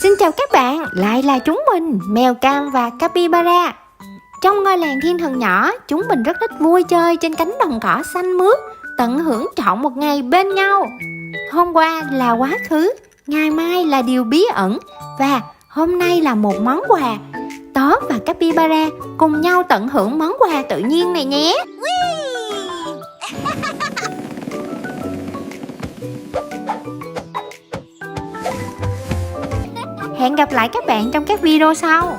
Xin chào các bạn, lại là chúng mình, mèo cam và capybara. Trong ngôi làng thiên thần nhỏ, chúng mình rất thích vui chơi trên cánh đồng cỏ xanh mướt, tận hưởng trọn một ngày bên nhau. Hôm qua là quá khứ, ngày mai là điều bí ẩn, và hôm nay là một món quà. Tớ và capybara cùng nhau tận hưởng món quà tự nhiên này nhé. Hẹn gặp lại các bạn trong các video sau.